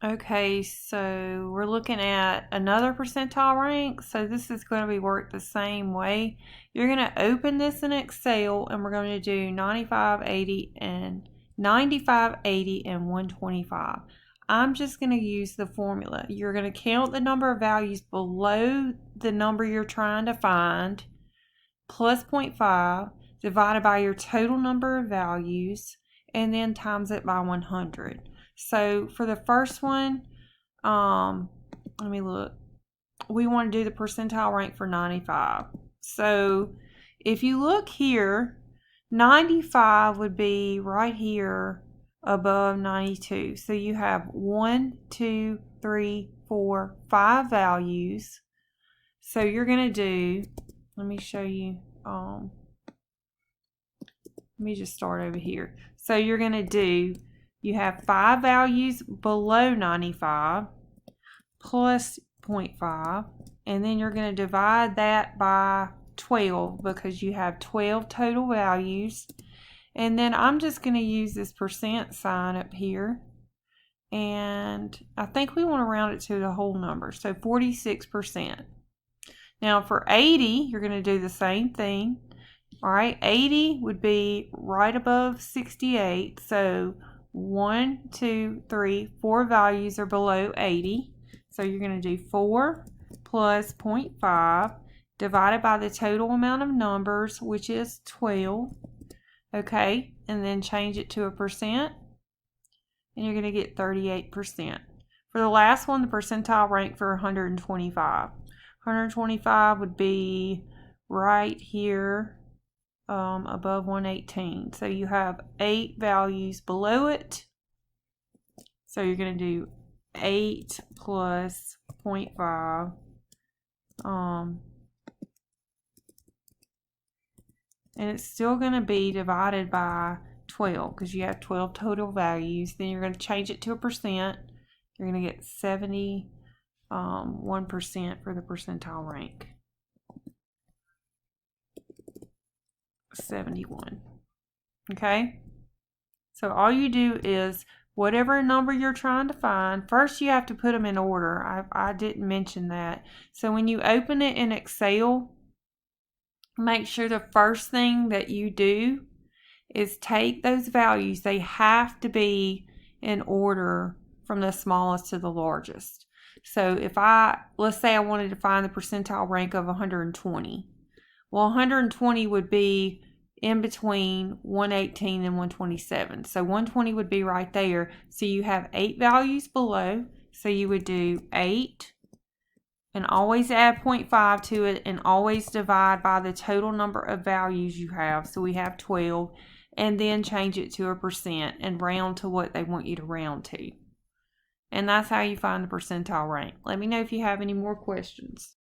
Okay, so we're looking at another percentile rank. So this is going to be worked the same way. You're going to open this in Excel and we're going to do 95, 80, and 95, 80, and 125. I'm just going to use the formula. You're going to count the number of values below the number you're trying to find, plus 0.5, divided by your total number of values, and then times it by 100. So for the first one, let me look. We want to do the percentile rank for 95. So if you look here, 95 would be right here above 92. So you have 1, 2, 3, 4, 5 values. So you're going to do, let me show you, let me just start over here. So you're going to do, you have 5 values below 95 plus 0.5, and then you're going to divide that by 12 because you have 12 total values. And then I'm just going to use this percent sign up here, and I think we want to round it to the whole number, so 46%. Now for 80, you're going to do the same thing. All right, 80 would be right above 68, so 1, 2, 3, 4 values are below 80. So you're going to do 4 plus 0.5 divided by the total amount of numbers, which is 12. Okay, and then change it to a percent, and you're going to get 38%. For the last one, the percentile rank for 125. 125 would be right here above 118. So you have 8 values below it. So you're going to do 8 plus 0.5. And it's still going to be divided by 12 because you have 12 total values. Then you're going to change it to a percent. You're going to get 71% for the percentile rank. 71. Okay, so all you do is whatever number you're trying to find, first you have to put them in order. I didn't mention that. So when you open it in Excel, make sure the first thing that you do is take those values. They have to be in order from the smallest to the largest. So if let's say I wanted to find the percentile rank of 120. Well, 120 would be in between 118 and 127. So 120 would be right there. So you have 8 values below. So you would do 8 and always add 0.5 to it and always divide by the total number of values you have. So we have 12, and then change it to a percent and round to what they want you to round to. And that's how you find the percentile rank. Let me know if you have any more questions.